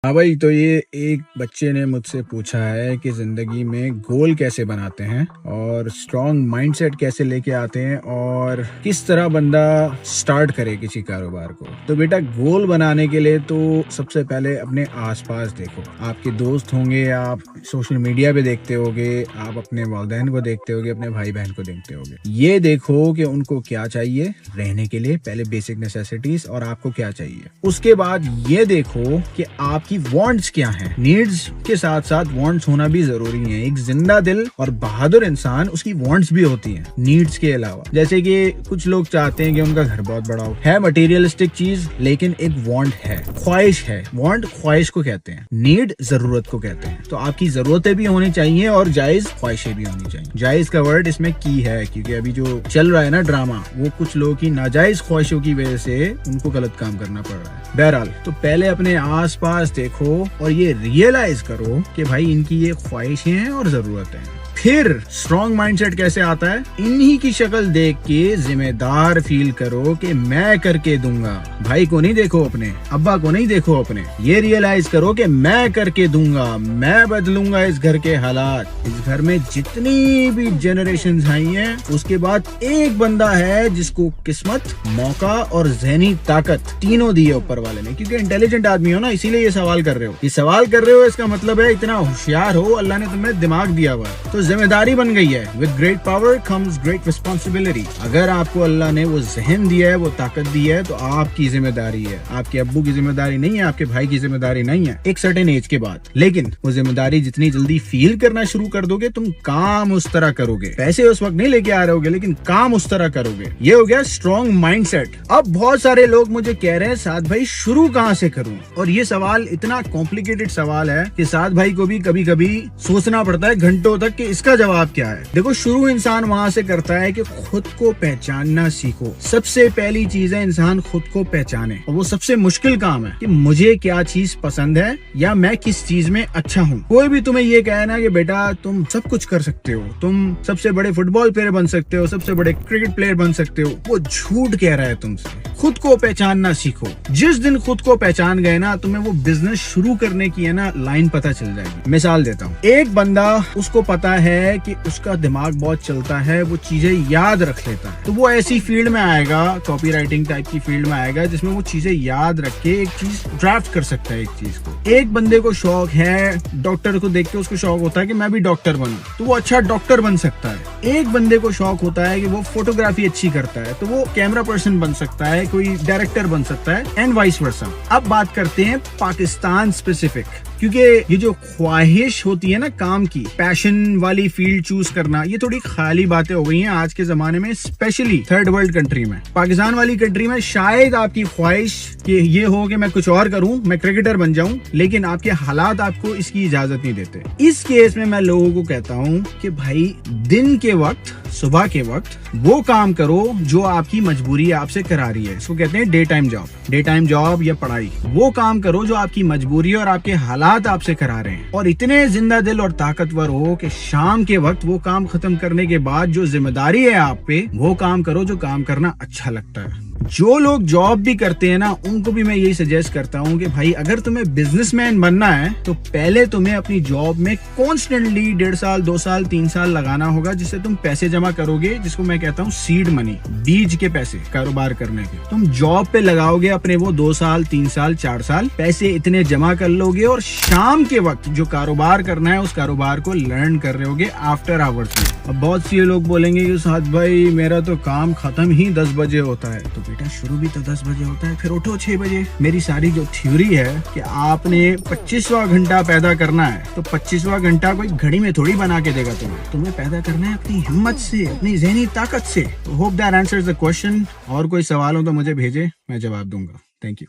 हाँ भाई, तो ये एक बच्चे ने मुझसे पूछा है कि ज़िंदगी में गोल कैसे बनाते हैं और स्ट्रॉन्ग माइंडसेट कैसे लेके आते हैं और किस तरह बंदा स्टार्ट करे किसी कारोबार को। तो बेटा, गोल बनाने के लिए तो सबसे पहले अपने आसपास देखो। आपके दोस्त होंगे, आप सोशल मीडिया पे देखते होगे, आप अपने वालिदैन को देखते होगे, अपने भाई बहन को देखते होगे। ये देखो कि उनको क्या चाहिए रहने के लिए, पहले बेसिक नेसेसिटीज, और आपको क्या चाहिए। उसके बाद ये देखो कि आपकी वांट्स क्या हैं। नीड्स के साथ साथ वांट्स होना भी जरूरी है। एक जिंदा दिल और बहादुर इंसान, उसकी वांट्स भी होती हैं नीड्स के अलावा। जैसे कि कुछ लोग चाहते हैं कि उनका घर बहुत बड़ा हो, है मटेरियलिस्टिक चीज, लेकिन एक वांट है, ख्वाहिश है। वांट ख्वाहिश को कहते हैं, नीड जरूरत को कहते हैं। तो आपकी जरूरतें भी होनी चाहिए और जायज ख्वाहिशें भी होनी चाहिए। जायज का वर्ड इसमें की है, क्योंकि अभी जो चल रहा है ना ड्रामा, वो कुछ लोगों की नाजायज ख्वाहिशों की वजह से उनको गलत काम करना पड़ रहा है। बहरहाल, तो पहले अपने आस पास देखो और ये रियलाइज करो कि भाई इनकी ये ख्वाहिशें हैं और जरूरतें हैं। फिर स्ट्रॉन्ग माइंडसेट कैसे आता है? इन्हीं की शक्ल देख के जिम्मेदार फील करो कि मैं करके दूंगा। भाई को नहीं देखो अपने, अब्बा को नहीं देखो अपने, ये रियलाइज करो कि मैं करके दूंगा, मैं बदलूंगा इस घर के हालात। इस घर में जितनी भी जनरेशन आई हैं, उसके बाद एक बंदा है जिसको किस्मत, मौका और ज़हनी ताकत तीनों दी है ऊपर वाले ने। क्योंकि इंटेलिजेंट आदमी हो ना, इसीलिए ये सवाल कर रहे हो। ये सवाल कर रहे हो, इसका मतलब है इतना होशियार हो, अल्लाह ने तुम्हें दिमाग दिया हुआ है। तो जिम्मेदारी बन गई है। With great power comes great responsibility. अगर आपको अल्लाह ने वो जहन दिया है, वो ताकत दी है, तो आपकी जिम्मेदारी है। आपके अब्बू की जिम्मेदारी नहीं है, आपके भाई की जिम्मेदारी नहीं है एक सर्टेन एज के बाद। लेकिन वो जिम्मेदारी जितनी जल्दी फील करना शुरू कर दोगे, तुम काम उस तरह करोगे। पैसे उस वक्त नहीं लेके आ रहे होगे, लेकिन काम उस तरह करोगे। ये हो गया स्ट्रॉन्ग माइंडसेट। अब बहुत सारे लोग मुझे कह रहे हैं, साद भाई शुरू कहाँ से करूं? और ये सवाल इतना कॉम्प्लिकेटेड सवाल है कि साद भाई को भी कभी कभी सोचना पड़ता है घंटों तक कि इसका जवाब क्या है। देखो, शुरू इंसान वहां से करता है कि खुद को पहचानना सीखो। सबसे पहली चीज है इंसान खुद को पहचाने, और वो सबसे मुश्किल काम है कि मुझे क्या चीज पसंद है या मैं किस चीज में अच्छा हूँ। कोई भी तुम्हें ये कहे ना कि बेटा तुम सब कुछ कर सकते हो, तुम सबसे बड़े फुटबॉल प्लेयर बन सकते हो, सबसे बड़े क्रिकेट प्लेयर बन सकते हो, वो झूठ कह रहा है तुमसे। खुद को पहचानना सीखो। जिस दिन खुद को पहचान गए ना, तुम्हें वो बिजनेस शुरू करने की है ना लाइन पता चल जाएगी। मिसाल देता हूँ, एक बंदा, उसको पता है कि उसका दिमाग बहुत चलता है, वो चीजें याद रख लेता है, तो वो ऐसी फील्ड में आएगा, कॉपी राइटिंग टाइप की फील्ड में आएगा, जिसमें वो चीजें याद रख के एक चीज ड्राफ्ट कर सकता है एक चीज को। एक बंदे को शौक है, डॉक्टर को देख के उसको शौक होता है कि मैं भी डॉक्टर बनूं, तो वो अच्छा डॉक्टर बन सकता है। एक बंदे को शौक होता है कि वो फोटोग्राफी अच्छी करता है, तो वो कैमरा पर्सन बन सकता है, कोई डायरेक्टर बन सकता है, एंड वाइस वर्सा। अब बात करते हैं पाकिस्तान स्पेसिफिक, क्योंकि ये जो ख्वाहिश होती है ना काम की, पैशन वाली फील्ड चूज करना, ये थोड़ी खाली बातें हो गई हैं आज के जमाने में, स्पेशली थर्ड वर्ल्ड कंट्री में। पाकिस्तान वाली कंट्री में शायद आपकी ख्वाहिश कि ये हो कि मैं कुछ और करूं, मैं क्रिकेटर बन जाऊं, लेकिन आपके हालात आपको इसकी इजाजत नहीं देते। इस केस में मैं लोगों को कहता हूं कि भाई दिन के वक्त, सुबह के वक्त वो काम करो जो आपकी मजबूरी आपसे करा रही है। इसको कहते हैं day time job. Day time job या पढ़ाई, वो काम करो जो आपकी मजबूरी और आपके हालात आपसे करा रहे हैं, और इतने जिंदा दिल और ताकतवर हो कि शाम के वक्त वो काम खत्म करने के बाद जो जिम्मेदारी है आप पे, वो काम करो जो काम करना अच्छा लगता है। जो लोग जॉब भी करते हैं ना, उनको भी मैं यही सजेस्ट करता हूँ कि भाई अगर तुम्हें बिजनेसमैन बनना है, तो पहले तुम्हें अपनी जॉब में कॉन्स्टेंटली 1.5 साल, 2 साल, 3 साल लगाना होगा, जिससे तुम पैसे जमा करोगे, जिसको मैं कहता हूँ सीड मनी, बीज के पैसे कारोबार करने के। तुम जॉब पे लगाओगे अपने वो 2 साल, 3 साल, 4 साल, पैसे इतने जमा कर लोगे, और शाम के वक्त जो कारोबार करना है, उस कारोबार को लर्न कर रहे होगे आफ्टर आवर्स में। अब बहुत से लोग बोलेंगे कि साथ भाई मेरा तो काम खत्म ही 10 बजे होता है, तो बेटा शुरू भी तो 10 बजे होता है, फिर उठो 6 बजे। मेरी सारी जो थ्योरी है कि आपने 25वां घंटा पैदा करना है, तो 25वां घंटा कोई घड़ी में थोड़ी बना के देगा तुम्हें पैदा करना है अपनी हिम्मत से, अपनी ज़हनी ताकत से। Hope that answers the question. और कोई सवाल हो तो मुझे भेजे, मैं जवाब दूंगा। Thank you.